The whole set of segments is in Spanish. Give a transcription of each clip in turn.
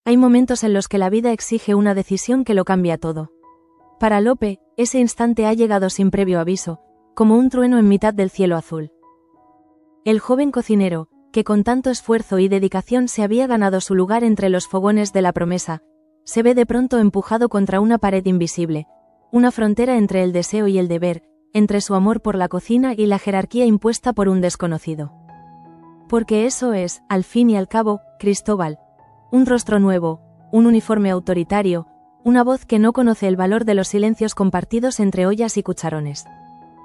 Hay momentos en los que la vida exige una decisión que lo cambia todo. Para Lope, ese instante ha llegado sin previo aviso, como un trueno en mitad del cielo azul. El joven cocinero, que con tanto esfuerzo y dedicación se había ganado su lugar entre los fogones de la promesa, se ve de pronto empujado contra una pared invisible, una frontera entre el deseo y el deber, entre su amor por la cocina y la jerarquía impuesta por un desconocido. Porque eso es, al fin y al cabo, Cristóbal. Un rostro nuevo, un uniforme autoritario, una voz que no conoce el valor de los silencios compartidos entre ollas y cucharones.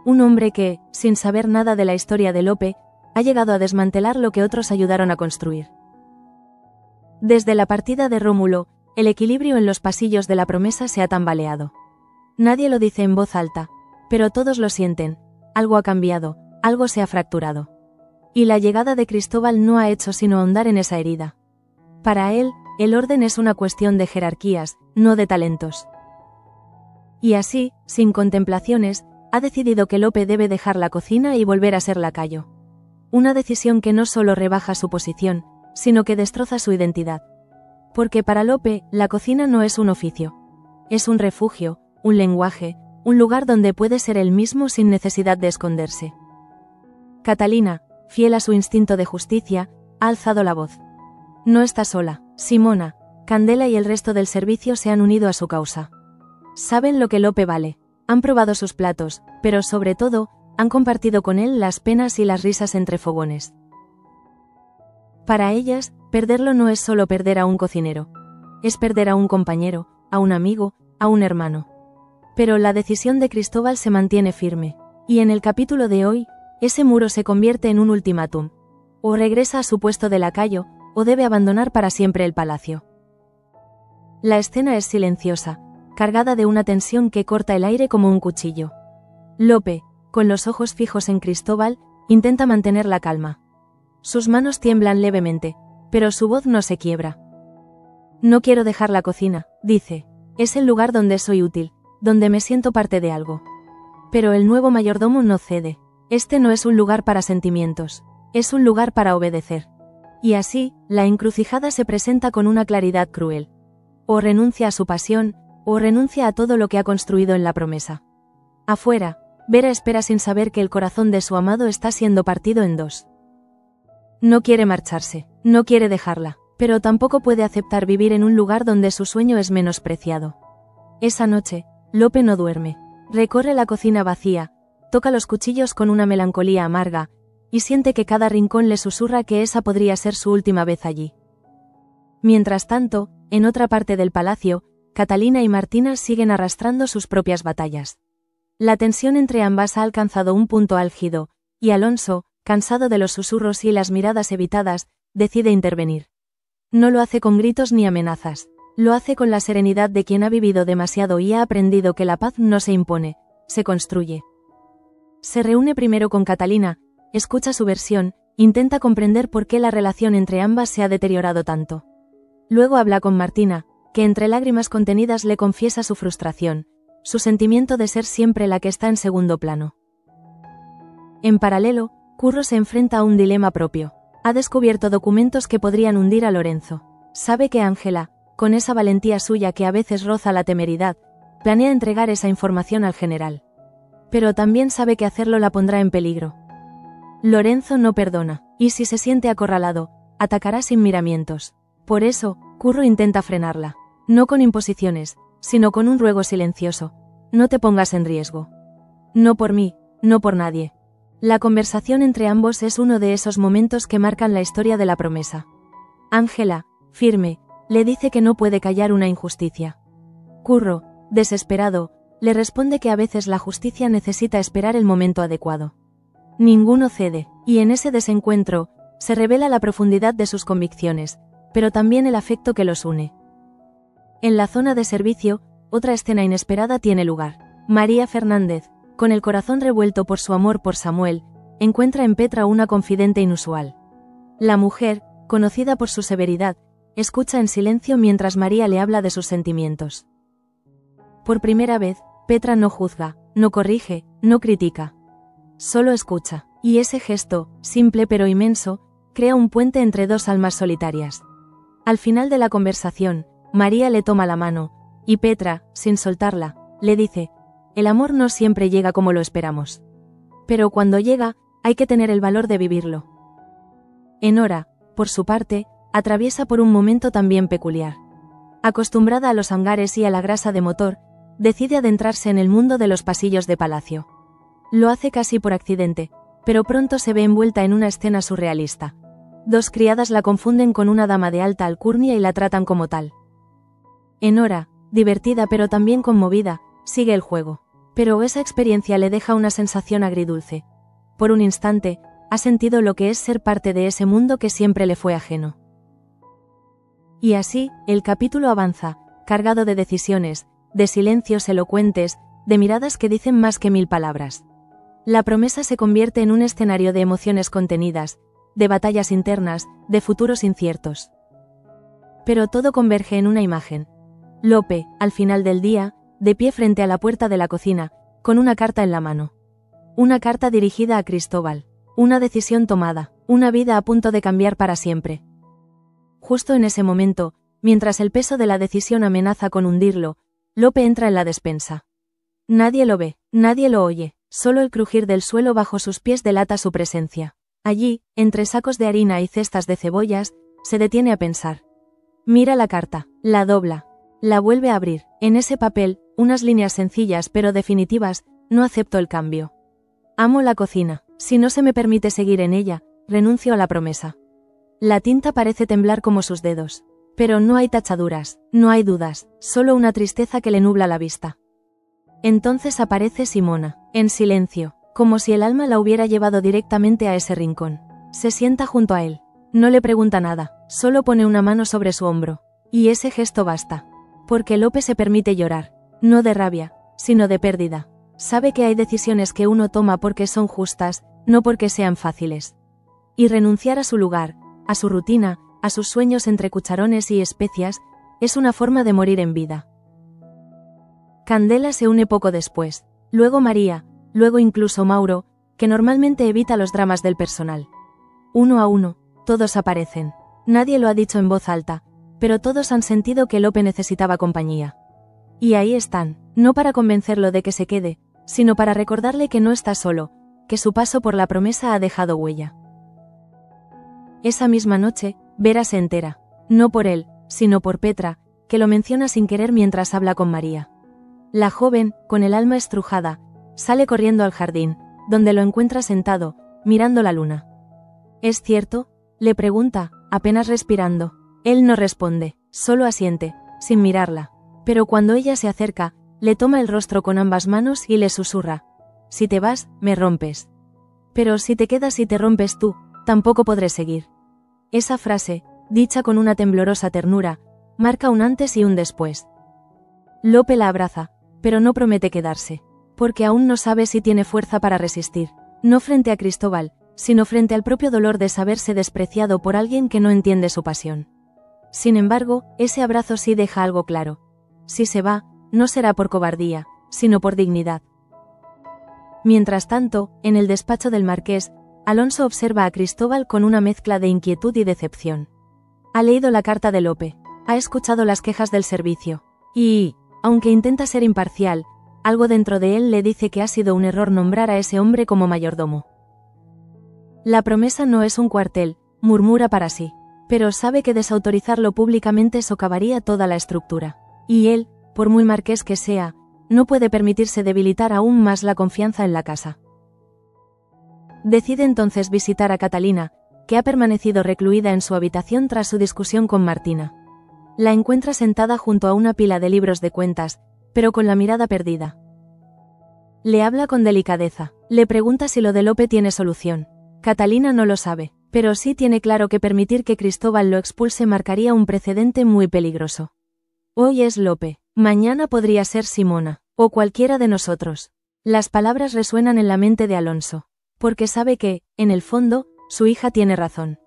Un hombre que, sin saber nada de la historia de Lope, ha llegado a desmantelar lo que otros ayudaron a construir. Desde la partida de Rómulo, el equilibrio en los pasillos de la promesa se ha tambaleado. Nadie lo dice en voz alta, pero todos lo sienten, algo ha cambiado, algo se ha fracturado. Y la llegada de Cristóbal no ha hecho sino ahondar en esa herida. Para él, el orden es una cuestión de jerarquías, no de talentos. Y así, sin contemplaciones, ha decidido que Lope debe dejar la cocina y volver a ser lacayo. Una decisión que no solo rebaja su posición, sino que destroza su identidad. Porque para Lope, la cocina no es un oficio. Es un refugio, un lenguaje, un lugar donde puede ser él mismo sin necesidad de esconderse. Catalina, fiel a su instinto de justicia, ha alzado la voz. No está sola. Simona, Candela y el resto del servicio se han unido a su causa. Saben lo que Lope vale. Han probado sus platos, pero sobre todo, han compartido con él las penas y las risas entre fogones. Para ellas, perderlo no es solo perder a un cocinero. Es perder a un compañero, a un amigo, a un hermano. Pero la decisión de Cristóbal se mantiene firme, y en el capítulo de hoy, ese muro se convierte en un ultimátum. O regresa a su puesto de lacayo, o debe abandonar para siempre el palacio. La escena es silenciosa, cargada de una tensión que corta el aire como un cuchillo. Lope, con los ojos fijos en Cristóbal, intenta mantener la calma. Sus manos tiemblan levemente, pero su voz no se quiebra. No quiero dejar la cocina, dice. Es el lugar donde soy útil, donde me siento parte de algo. Pero el nuevo mayordomo no cede. Este no es un lugar para sentimientos, es un lugar para obedecer. Y así, la encrucijada se presenta con una claridad cruel. O renuncia a su pasión, o renuncia a todo lo que ha construido en la promesa. Afuera, Vera espera sin saber que el corazón de su amado está siendo partido en dos. No quiere marcharse, no quiere dejarla, pero tampoco puede aceptar vivir en un lugar donde su sueño es menospreciado. Esa noche, Lope no duerme. Recorre la cocina vacía, toca los cuchillos con una melancolía amarga, y siente que cada rincón le susurra que esa podría ser su última vez allí. Mientras tanto, en otra parte del palacio, Catalina y Martina siguen arrastrando sus propias batallas. La tensión entre ambas ha alcanzado un punto álgido, y Alonso, cansado de los susurros y las miradas evitadas, decide intervenir. No lo hace con gritos ni amenazas, lo hace con la serenidad de quien ha vivido demasiado y ha aprendido que la paz no se impone, se construye. Se reúne primero con Catalina, escucha su versión, intenta comprender por qué la relación entre ambas se ha deteriorado tanto. Luego habla con Martina, que entre lágrimas contenidas le confiesa su frustración, su sentimiento de ser siempre la que está en segundo plano. En paralelo, Curro se enfrenta a un dilema propio. Ha descubierto documentos que podrían hundir a Lorenzo. Sabe que Ángela, con esa valentía suya que a veces roza la temeridad, planea entregar esa información al general. Pero también sabe que hacerlo la pondrá en peligro. Lorenzo no perdona, y si se siente acorralado, atacará sin miramientos. Por eso, Curro intenta frenarla. No con imposiciones, sino con un ruego silencioso. No te pongas en riesgo. No por mí, no por nadie. La conversación entre ambos es uno de esos momentos que marcan la historia de la promesa. Ángela, firme, le dice que no puede callar una injusticia. Curro, desesperado, le responde que a veces la justicia necesita esperar el momento adecuado. Ninguno cede, y en ese desencuentro, se revela la profundidad de sus convicciones, pero también el afecto que los une. En la zona de servicio, otra escena inesperada tiene lugar. María Fernández, con el corazón revuelto por su amor por Samuel, encuentra en Petra una confidente inusual. La mujer, conocida por su severidad, escucha en silencio mientras María le habla de sus sentimientos. Por primera vez, Petra no juzga, no corrige, no critica. Solo escucha, y ese gesto, simple pero inmenso, crea un puente entre dos almas solitarias. Al final de la conversación, María le toma la mano, y Petra, sin soltarla, le dice: el amor no siempre llega como lo esperamos. Pero cuando llega, hay que tener el valor de vivirlo. Enora, por su parte, atraviesa por un momento también peculiar. Acostumbrada a los hangares y a la grasa de motor, decide adentrarse en el mundo de los pasillos de palacio. Lo hace casi por accidente, pero pronto se ve envuelta en una escena surrealista. Dos criadas la confunden con una dama de alta alcurnia y la tratan como tal. Enora, divertida pero también conmovida, sigue el juego. Pero esa experiencia le deja una sensación agridulce. Por un instante, ha sentido lo que es ser parte de ese mundo que siempre le fue ajeno. Y así, el capítulo avanza, cargado de decisiones, de silencios elocuentes, de miradas que dicen más que 1000 palabras. La promesa se convierte en un escenario de emociones contenidas, de batallas internas, de futuros inciertos. Pero todo converge en una imagen. Lope, al final del día, de pie frente a la puerta de la cocina, con una carta en la mano. Una carta dirigida a Cristóbal. Una decisión tomada, una vida a punto de cambiar para siempre. Justo en ese momento, mientras el peso de la decisión amenaza con hundirlo, Lope entra en la despensa. Nadie lo ve, nadie lo oye, solo el crujir del suelo bajo sus pies delata su presencia. Allí, entre sacos de harina y cestas de cebollas, se detiene a pensar. Mira la carta, la dobla, la vuelve a abrir. En ese papel, unas líneas sencillas pero definitivas: no acepto el cambio. Amo la cocina, si no se me permite seguir en ella, renuncio a la promesa. La tinta parece temblar como sus dedos. Pero no hay tachaduras, no hay dudas, solo una tristeza que le nubla la vista. Entonces aparece Simona, en silencio, como si el alma la hubiera llevado directamente a ese rincón. Se sienta junto a él. No le pregunta nada, solo pone una mano sobre su hombro. Y ese gesto basta. Porque Lope se permite llorar, no de rabia, sino de pérdida. Sabe que hay decisiones que uno toma porque son justas, no porque sean fáciles. Y renunciar a su lugar, a su rutina, a sus sueños entre cucharones y especias, es una forma de morir en vida. Candela se une poco después, luego María, luego incluso Mauro, que normalmente evita los dramas del personal. Uno a uno, todos aparecen. Nadie lo ha dicho en voz alta, pero todos han sentido que Lope necesitaba compañía. Y ahí están, no para convencerlo de que se quede, sino para recordarle que no está solo, que su paso por la promesa ha dejado huella. Esa misma noche, Vera se entera, no por él, sino por Petra, que lo menciona sin querer mientras habla con María. La joven, con el alma estrujada, sale corriendo al jardín, donde lo encuentra sentado, mirando la luna. ¿Es cierto?, le pregunta, apenas respirando. Él no responde, solo asiente, sin mirarla. Pero cuando ella se acerca, le toma el rostro con ambas manos y le susurra: si te vas, me rompes. Pero si te quedas y te rompes tú, tampoco podré seguir. Esa frase, dicha con una temblorosa ternura, marca un antes y un después. Lope la abraza, pero no promete quedarse, porque aún no sabe si tiene fuerza para resistir, no frente a Cristóbal, sino frente al propio dolor de saberse despreciado por alguien que no entiende su pasión. Sin embargo, ese abrazo sí deja algo claro. Si se va, no será por cobardía, sino por dignidad. Mientras tanto, en el despacho del marqués, Alonso observa a Cristóbal con una mezcla de inquietud y decepción. Ha leído la carta de Lope, ha escuchado las quejas del servicio, y, aunque intenta ser imparcial, algo dentro de él le dice que ha sido un error nombrar a ese hombre como mayordomo. La promesa no es un cuartel, murmura para sí, pero sabe que desautorizarlo públicamente socavaría toda la estructura. Y él, por muy marqués que sea, no puede permitirse debilitar aún más la confianza en la casa. Decide entonces visitar a Catalina, que ha permanecido recluida en su habitación tras su discusión con Martina. La encuentra sentada junto a una pila de libros de cuentas, pero con la mirada perdida. Le habla con delicadeza, le pregunta si lo de Lope tiene solución. Catalina no lo sabe, pero sí tiene claro que permitir que Cristóbal lo expulse marcaría un precedente muy peligroso. Hoy es Lope, mañana podría ser Simona, o cualquiera de nosotros. Las palabras resuenan en la mente de Alonso, porque sabe que, en el fondo, su hija tiene razón.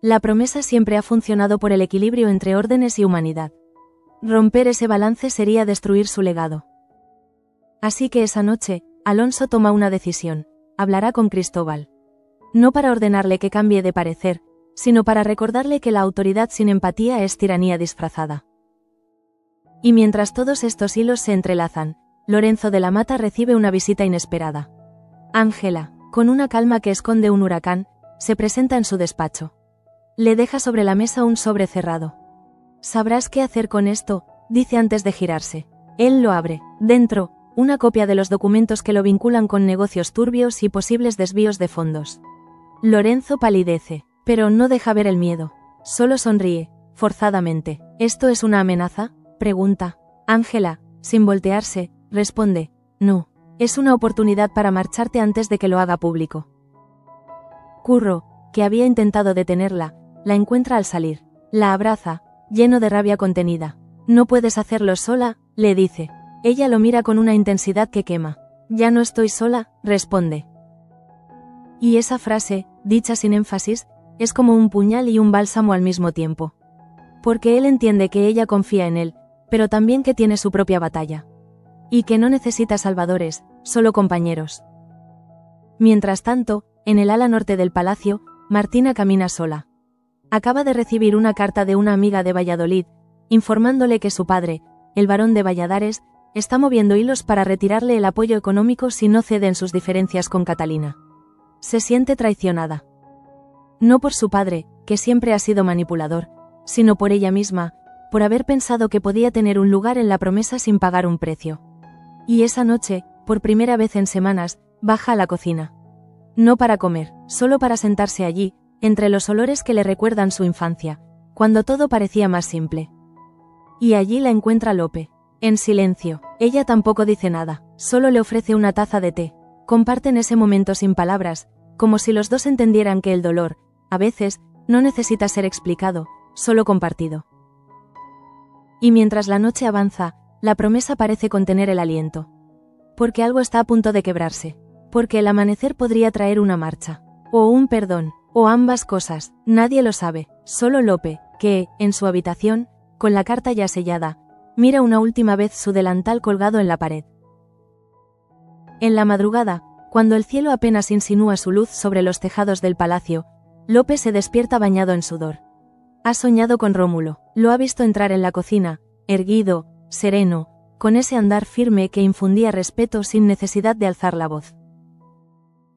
La promesa siempre ha funcionado por el equilibrio entre órdenes y humanidad. Romper ese balance sería destruir su legado. Así que esa noche, Alonso toma una decisión: hablará con Cristóbal. No para ordenarle que cambie de parecer, sino para recordarle que la autoridad sin empatía es tiranía disfrazada. Y mientras todos estos hilos se entrelazan, Lorenzo de la Mata recibe una visita inesperada. Ángela, con una calma que esconde un huracán, se presenta en su despacho. Le deja sobre la mesa un sobre cerrado. «Sabrás qué hacer con esto», dice antes de girarse. Él lo abre. Dentro, una copia de los documentos que lo vinculan con negocios turbios y posibles desvíos de fondos. Lorenzo palidece, pero no deja ver el miedo. Solo sonríe, forzadamente. «¿Esto es una amenaza?», pregunta. Ángela, sin voltearse, responde. «No, es una oportunidad para marcharte antes de que lo haga público». Curro, que había intentado detenerla, la encuentra al salir. La abraza, lleno de rabia contenida. «No puedes hacerlo sola», le dice. Ella lo mira con una intensidad que quema. «Ya no estoy sola», responde. Y esa frase, dicha sin énfasis, es como un puñal y un bálsamo al mismo tiempo. Porque él entiende que ella confía en él, pero también que tiene su propia batalla. Y que no necesita salvadores, solo compañeros. Mientras tanto, en el ala norte del palacio, Martina camina sola. Acaba de recibir una carta de una amiga de Valladolid, informándole que su padre, el barón de Valladares, está moviendo hilos para retirarle el apoyo económico si no cede en sus diferencias con Catalina. Se siente traicionada. No por su padre, que siempre ha sido manipulador, sino por ella misma, por haber pensado que podía tener un lugar en la promesa sin pagar un precio. Y esa noche, por primera vez en semanas, baja a la cocina. No para comer, solo para sentarse allí, entre los olores que le recuerdan su infancia, cuando todo parecía más simple. Y allí la encuentra Lope. En silencio, ella tampoco dice nada, solo le ofrece una taza de té. Comparten ese momento sin palabras, como si los dos entendieran que el dolor, a veces, no necesita ser explicado, solo compartido. Y mientras la noche avanza, la promesa parece contener el aliento. Porque algo está a punto de quebrarse. Porque el amanecer podría traer una marcha. O un perdón, o ambas cosas, nadie lo sabe, solo Lope, que, en su habitación, con la carta ya sellada, mira una última vez su delantal colgado en la pared. En la madrugada, cuando el cielo apenas insinúa su luz sobre los tejados del palacio, Lope se despierta bañado en sudor. Ha soñado con Rómulo, lo ha visto entrar en la cocina, erguido, sereno, con ese andar firme que infundía respeto sin necesidad de alzar la voz.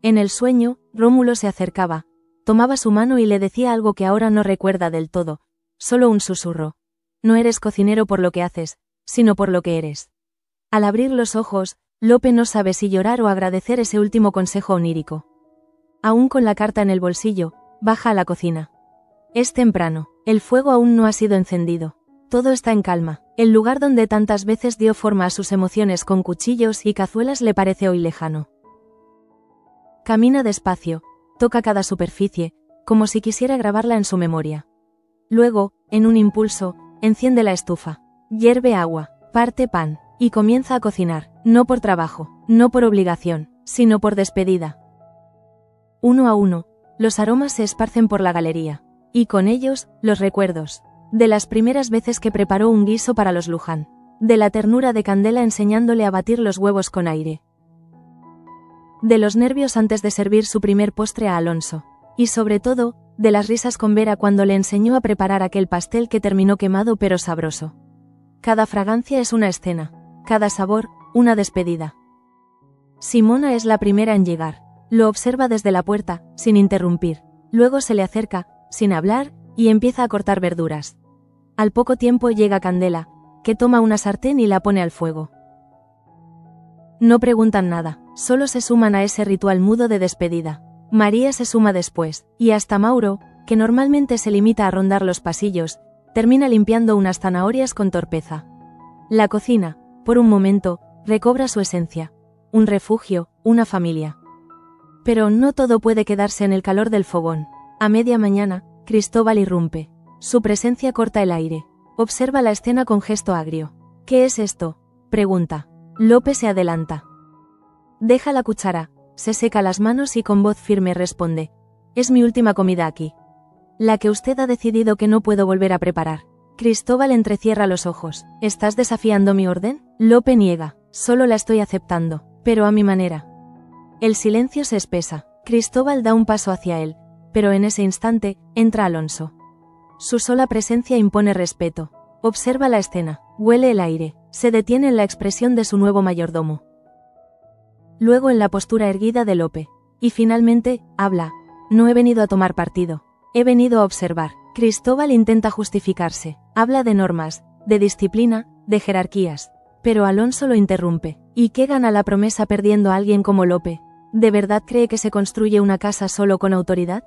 En el sueño, Rómulo se acercaba, tomaba su mano y le decía algo que ahora no recuerda del todo, solo un susurro. No eres cocinero por lo que haces, sino por lo que eres. Al abrir los ojos, Lope no sabe si llorar o agradecer ese último consejo onírico. Aún con la carta en el bolsillo, baja a la cocina. Es temprano, el fuego aún no ha sido encendido. Todo está en calma, el lugar donde tantas veces dio forma a sus emociones con cuchillos y cazuelas le parece hoy lejano. Camina despacio, toca cada superficie, como si quisiera grabarla en su memoria. Luego, en un impulso, enciende la estufa, hierve agua, parte pan, y comienza a cocinar, no por trabajo, no por obligación, sino por despedida. Uno a uno, los aromas se esparcen por la galería, y con ellos, los recuerdos, de las primeras veces que preparó un guiso para los Luján, de la ternura de Candela enseñándole a batir los huevos con aire, de los nervios antes de servir su primer postre a Alonso, y sobre todo, de las risas con Vera cuando le enseñó a preparar aquel pastel que terminó quemado pero sabroso. Cada fragancia es una escena, cada sabor, una despedida. Simona es la primera en llegar, lo observa desde la puerta, sin interrumpir, luego se le acerca, sin hablar, y empieza a cortar verduras. Al poco tiempo llega Candela, que toma una sartén y la pone al fuego. No preguntan nada, solo se suman a ese ritual mudo de despedida. María se suma después, y hasta Mauro, que normalmente se limita a rondar los pasillos, termina limpiando unas zanahorias con torpeza. La cocina, por un momento, recobra su esencia. Un refugio, una familia. Pero no todo puede quedarse en el calor del fogón. A media mañana, Cristóbal irrumpe. Su presencia corta el aire. Observa la escena con gesto agrio. «¿Qué es esto?», pregunta. Lope se adelanta. Deja la cuchara, se seca las manos y con voz firme responde. «Es mi última comida aquí. La que usted ha decidido que no puedo volver a preparar». Cristóbal entrecierra los ojos. «¿Estás desafiando mi orden?». Lope niega. «Solo la estoy aceptando, pero a mi manera». El silencio se espesa. Cristóbal da un paso hacia él, pero en ese instante, entra Alonso. Su sola presencia impone respeto. Observa la escena, huele el aire, se detiene en la expresión de su nuevo mayordomo. Luego en la postura erguida de Lope. Y finalmente, habla. No he venido a tomar partido. He venido a observar. Cristóbal intenta justificarse. Habla de normas, de disciplina, de jerarquías. Pero Alonso lo interrumpe. ¿Y qué gana la promesa perdiendo a alguien como Lope? ¿De verdad cree que se construye una casa solo con autoridad?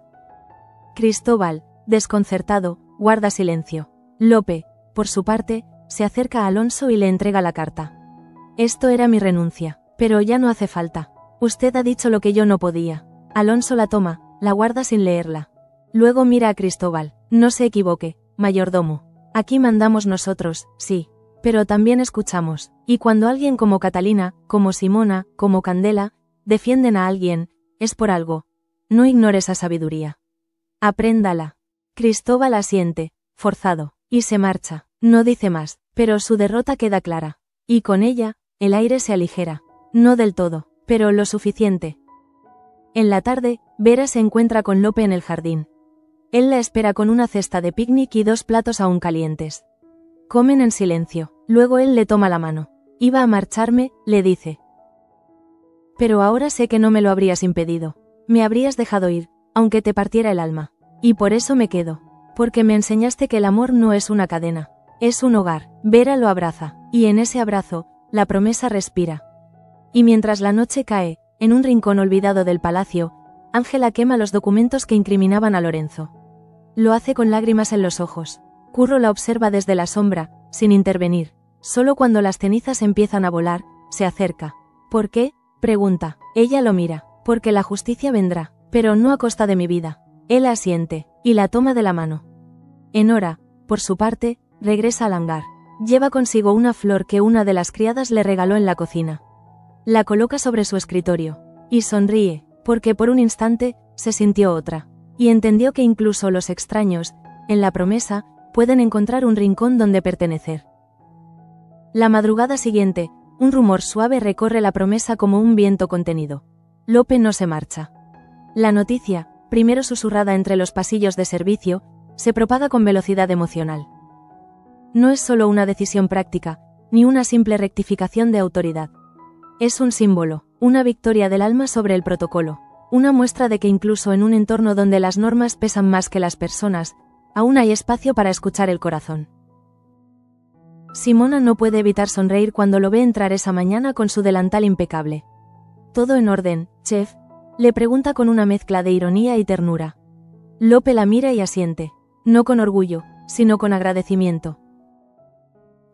Cristóbal, desconcertado, guarda silencio. Lope, por su parte, se acerca a Alonso y le entrega la carta. Esto era mi renuncia, pero ya no hace falta. Usted ha dicho lo que yo no podía. Alonso la toma, la guarda sin leerla. Luego mira a Cristóbal. No se equivoque, mayordomo. Aquí mandamos nosotros, sí, pero también escuchamos. Y cuando alguien como Catalina, como Simona, como Candela, defienden a alguien, es por algo. No ignore esa sabiduría. Apréndala. Cristóbal asiente, forzado, y se marcha. No dice más, pero su derrota queda clara. Y con ella, el aire se aligera. No del todo, pero lo suficiente. En la tarde, Vera se encuentra con Lope en el jardín. Él la espera con una cesta de picnic y 2 platos aún calientes. Comen en silencio, luego él le toma la mano. Iba a marcharme, le dice. Pero ahora sé que no me lo habrías impedido. Me habrías dejado ir, aunque te partiera el alma. Y por eso me quedo. Porque me enseñaste que el amor no es una cadena. Es un hogar. Vera lo abraza, y en ese abrazo, la promesa respira. Y mientras la noche cae, en un rincón olvidado del palacio, Ángela quema los documentos que incriminaban a Lorenzo. Lo hace con lágrimas en los ojos. Curro la observa desde la sombra, sin intervenir. Solo cuando las cenizas empiezan a volar, se acerca. ¿Por qué?, pregunta. Ella lo mira. Porque la justicia vendrá, pero no a costa de mi vida. Él asiente, y la toma de la mano. Enora, por su parte, regresa al hangar. Lleva consigo una flor que una de las criadas le regaló en la cocina. La coloca sobre su escritorio. Y sonríe, porque por un instante, se sintió otra. Y entendió que incluso los extraños, en la promesa, pueden encontrar un rincón donde pertenecer. La madrugada siguiente, un rumor suave recorre la promesa como un viento contenido. Lope no se marcha. La noticia, primero susurrada entre los pasillos de servicio, se propaga con velocidad emocional. No es solo una decisión práctica, ni una simple rectificación de autoridad. Es un símbolo, una victoria del alma sobre el protocolo, una muestra de que incluso en un entorno donde las normas pesan más que las personas, aún hay espacio para escuchar el corazón. Simona no puede evitar sonreír cuando lo ve entrar esa mañana con su delantal impecable. «¿Todo en orden, chef?», le pregunta con una mezcla de ironía y ternura. Lope la mira y asiente, no con orgullo, sino con agradecimiento.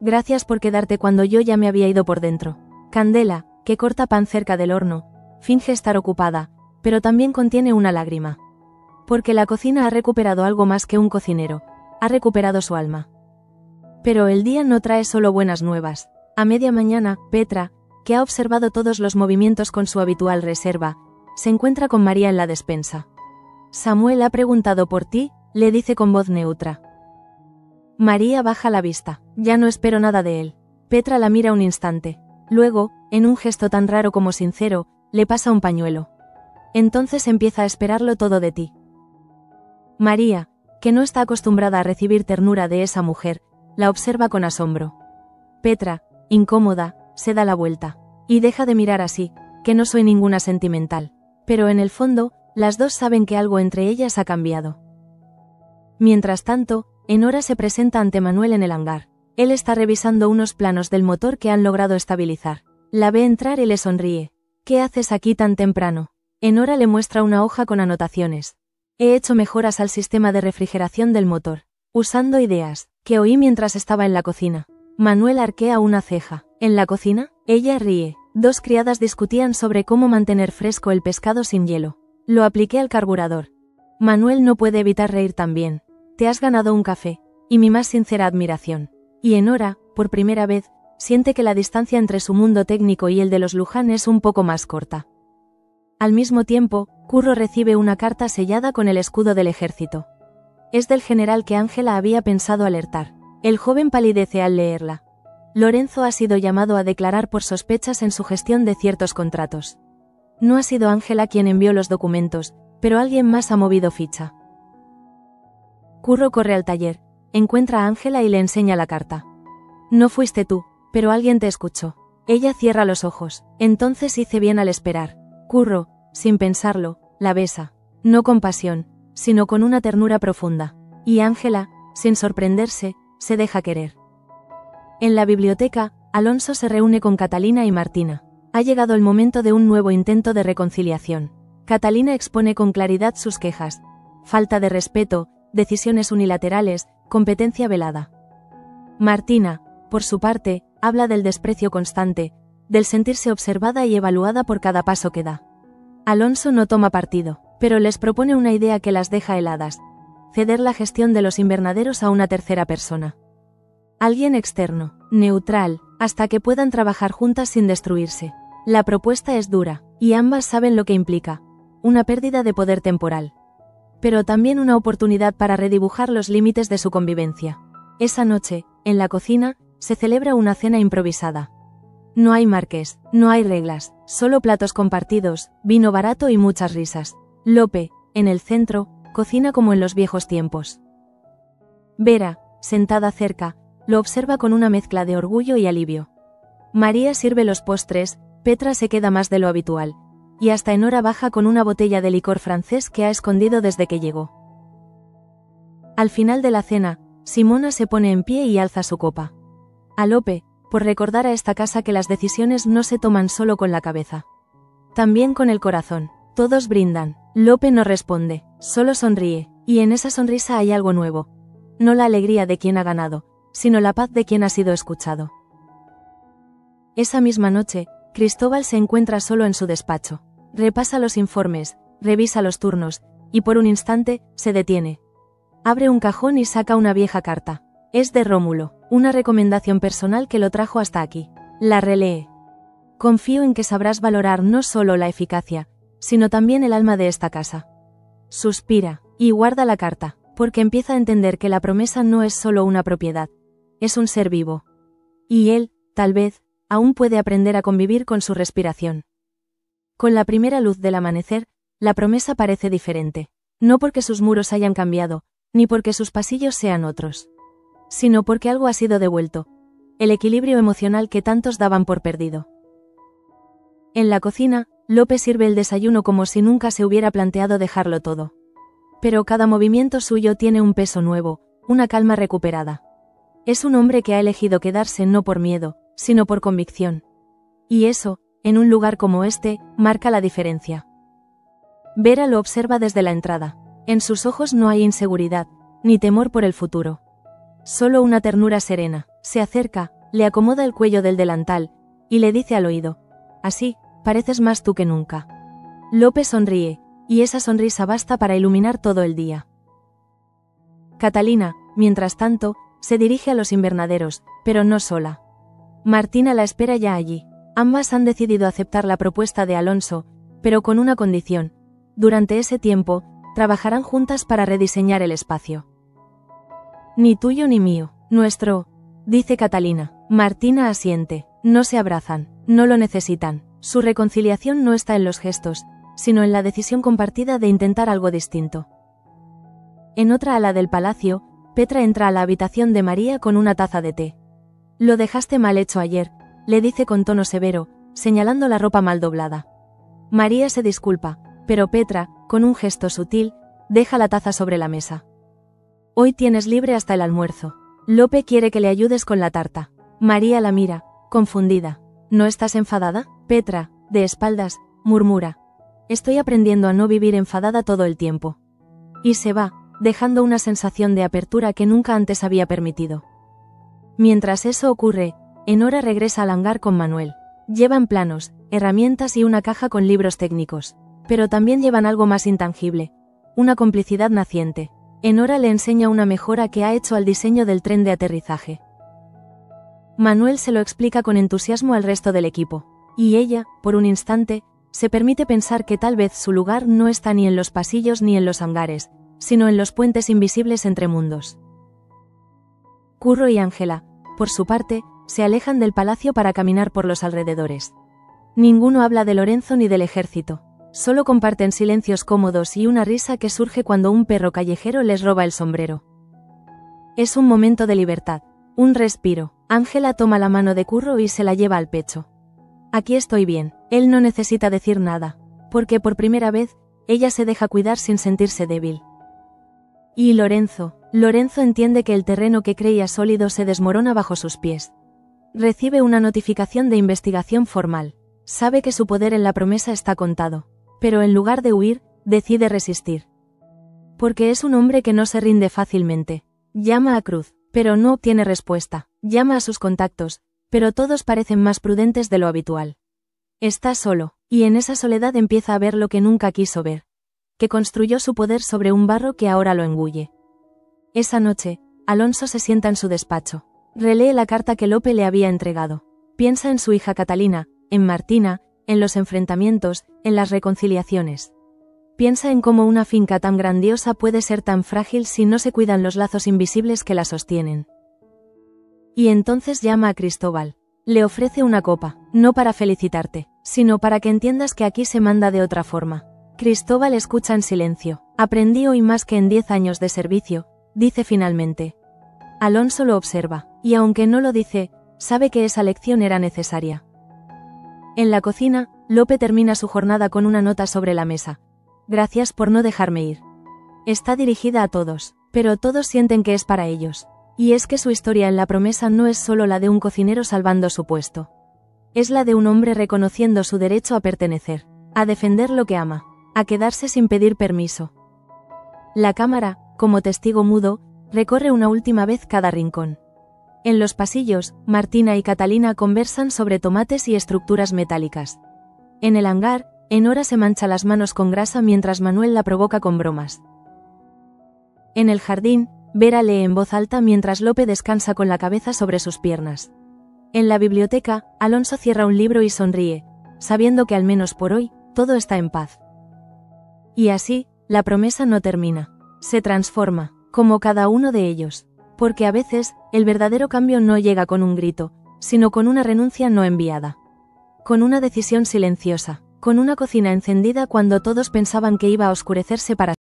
«Gracias por quedarte cuando yo ya me había ido por dentro». Candela, que corta pan cerca del horno, finge estar ocupada, pero también contiene una lágrima. Porque la cocina ha recuperado algo más que un cocinero, ha recuperado su alma. Pero el día no trae solo buenas nuevas. A media mañana, Petra, que ha observado todos los movimientos con su habitual reserva, se encuentra con María en la despensa. «Samuel ha preguntado por ti», le dice con voz neutra. María baja la vista. «Ya no espero nada de él». Petra la mira un instante. Luego, en un gesto tan raro como sincero, le pasa un pañuelo. Entonces empieza a esperarlo todo de ti. María, que no está acostumbrada a recibir ternura de esa mujer, la observa con asombro. Petra, incómoda, se da la vuelta. Y deja de mirar así, que no soy ninguna sentimental. Pero en el fondo, las dos saben que algo entre ellas ha cambiado. Mientras tanto, Enora se presenta ante Manuel en el hangar. Él está revisando unos planos del motor que han logrado estabilizar. La ve entrar y le sonríe. «¿Qué haces aquí tan temprano?». Enora le muestra una hoja con anotaciones. «He hecho mejoras al sistema de refrigeración del motor. Usando ideas que oí mientras estaba en la cocina». Manuel arquea una ceja. «¿En la cocina?». Ella ríe. 2 criadas discutían sobre cómo mantener fresco el pescado sin hielo. «Lo apliqué al carburador». Manuel no puede evitar reír también. «Te has ganado un café, y mi más sincera admiración». Y Enora, por primera vez, siente que la distancia entre su mundo técnico y el de los Luján es un poco más corta. Al mismo tiempo, Curro recibe una carta sellada con el escudo del ejército. Es del general que Ángela había pensado alertar. El joven palidece al leerla. Lorenzo ha sido llamado a declarar por sospechas en su gestión de ciertos contratos. No ha sido Ángela quien envió los documentos, pero alguien más ha movido ficha. Curro corre al taller, encuentra a Ángela y le enseña la carta. No fuiste tú, pero alguien te escuchó. Ella cierra los ojos. Entonces hice bien al esperar. Curro, sin pensarlo, la besa. No con pasión, sino con una ternura profunda. Y Ángela, sin sorprenderse, se deja querer. En la biblioteca, Alonso se reúne con Catalina y Martina. Ha llegado el momento de un nuevo intento de reconciliación. Catalina expone con claridad sus quejas. Falta de respeto, decisiones unilaterales, competencia velada. Martina, por su parte, habla del desprecio constante, del sentirse observada y evaluada por cada paso que da. Alonso no toma partido, pero les propone una idea que las deja heladas: ceder la gestión de los invernaderos a una tercera persona. Alguien externo, neutral, hasta que puedan trabajar juntas sin destruirse. La propuesta es dura, y ambas saben lo que implica: una pérdida de poder temporal. Pero también una oportunidad para redibujar los límites de su convivencia. Esa noche, en la cocina, se celebra una cena improvisada. No hay marques, no hay reglas, solo platos compartidos, vino barato y muchas risas. Lope, en el centro, cocina como en los viejos tiempos. Vera, sentada cerca, lo observa con una mezcla de orgullo y alivio. María sirve los postres, Petra se queda más de lo habitual, y hasta Enora baja con una botella de licor francés que ha escondido desde que llegó. Al final de la cena, Simona se pone en pie y alza su copa. A Lope, por recordar a esta casa que las decisiones no se toman solo con la cabeza. También con el corazón. Todos brindan. Lope no responde, solo sonríe, y en esa sonrisa hay algo nuevo. No la alegría de quien ha ganado, sino la paz de quien ha sido escuchado. Esa misma noche, Cristóbal se encuentra solo en su despacho. Repasa los informes, revisa los turnos, y por un instante, se detiene. Abre un cajón y saca una vieja carta. Es de Rómulo, una recomendación personal que lo trajo hasta aquí. La relee. Confío en que sabrás valorar no solo la eficacia, sino también el alma de esta casa. Suspira, y guarda la carta, porque empieza a entender que la promesa no es solo una propiedad, es un ser vivo. Y él, tal vez, aún puede aprender a convivir con su respiración. Con la primera luz del amanecer, la promesa parece diferente, no porque sus muros hayan cambiado, ni porque sus pasillos sean otros, sino porque algo ha sido devuelto, el equilibrio emocional que tantos daban por perdido. En la cocina, Lope sirve el desayuno como si nunca se hubiera planteado dejarlo todo. Pero cada movimiento suyo tiene un peso nuevo, una calma recuperada. Es un hombre que ha elegido quedarse no por miedo, sino por convicción. Y eso, en un lugar como este, marca la diferencia. Vera lo observa desde la entrada. En sus ojos no hay inseguridad, ni temor por el futuro. Solo una ternura serena. Se acerca, le acomoda el cuello del delantal, y le dice al oído: así, pareces más tú que nunca. Lope sonríe, y esa sonrisa basta para iluminar todo el día. Catalina, mientras tanto, se dirige a los invernaderos, pero no sola. Martina la espera ya allí. Ambas han decidido aceptar la propuesta de Alonso, pero con una condición: durante ese tiempo, trabajarán juntas para rediseñar el espacio. Ni tuyo ni mío, nuestro, dice Catalina. Martina asiente. No se abrazan, no lo necesitan. Su reconciliación no está en los gestos, sino en la decisión compartida de intentar algo distinto. En otra ala del palacio, Petra entra a la habitación de María con una taza de té. Lo dejaste mal hecho ayer, le dice con tono severo, señalando la ropa mal doblada. María se disculpa, pero Petra, con un gesto sutil, deja la taza sobre la mesa. Hoy tienes libre hasta el almuerzo. Lope quiere que le ayudes con la tarta. María la mira, confundida. ¿No estás enfadada? Petra, de espaldas, murmura: estoy aprendiendo a no vivir enfadada todo el tiempo. Y se va, dejando una sensación de apertura que nunca antes había permitido. Mientras eso ocurre, Enora regresa al hangar con Manuel. Llevan planos, herramientas y una caja con libros técnicos. Pero también llevan algo más intangible: una complicidad naciente. Enora le enseña una mejora que ha hecho al diseño del tren de aterrizaje. Manuel se lo explica con entusiasmo al resto del equipo. Y ella, por un instante, se permite pensar que tal vez su lugar no está ni en los pasillos ni en los hangares, sino en los puentes invisibles entre mundos. Curro y Ángela, por su parte, se alejan del palacio para caminar por los alrededores. Ninguno habla de Lorenzo ni del ejército. Solo comparten silencios cómodos y una risa que surge cuando un perro callejero les roba el sombrero. Es un momento de libertad, un respiro. Ángela toma la mano de Curro y se la lleva al pecho. Aquí estoy bien, él no necesita decir nada, porque por primera vez, ella se deja cuidar sin sentirse débil. Y Lorenzo entiende que el terreno que creía sólido se desmorona bajo sus pies. Recibe una notificación de investigación formal. Sabe que su poder en la promesa está contado, pero en lugar de huir, decide resistir. Porque es un hombre que no se rinde fácilmente. Llama a Cruz, pero no obtiene respuesta. Llama a sus contactos, pero todos parecen más prudentes de lo habitual. Está solo, y en esa soledad empieza a ver lo que nunca quiso ver. Que construyó su poder sobre un barro que ahora lo engulle. Esa noche, Alonso se sienta en su despacho. Relee la carta que Lope le había entregado. Piensa en su hija Catalina, en Martina, en los enfrentamientos, en las reconciliaciones. Piensa en cómo una finca tan grandiosa puede ser tan frágil si no se cuidan los lazos invisibles que la sostienen. Y entonces llama a Cristóbal. Le ofrece una copa, no para felicitarte, sino para que entiendas que aquí se manda de otra forma. Cristóbal escucha en silencio. Aprendí hoy más que en 10 años de servicio, dice finalmente. Alonso lo observa, y aunque no lo dice, sabe que esa lección era necesaria. En la cocina, Lope termina su jornada con una nota sobre la mesa. Gracias por no dejarme ir. Está dirigida a todos, pero todos sienten que es para ellos. Y es que su historia en la promesa no es solo la de un cocinero salvando su puesto. Es la de un hombre reconociendo su derecho a pertenecer, a defender lo que ama, a quedarse sin pedir permiso. La cámara, como testigo mudo, recorre una última vez cada rincón. En los pasillos, Martina y Catalina conversan sobre tomates y estructuras metálicas. En el hangar, Enora se mancha las manos con grasa mientras Manuel la provoca con bromas. En el jardín, Vera lee en voz alta mientras Lope descansa con la cabeza sobre sus piernas. En la biblioteca, Alonso cierra un libro y sonríe, sabiendo que al menos por hoy, todo está en paz. Y así, la promesa no termina. Se transforma, como cada uno de ellos. Porque a veces, el verdadero cambio no llega con un grito, sino con una renuncia no enviada. Con una decisión silenciosa, con una cocina encendida cuando todos pensaban que iba a oscurecerse para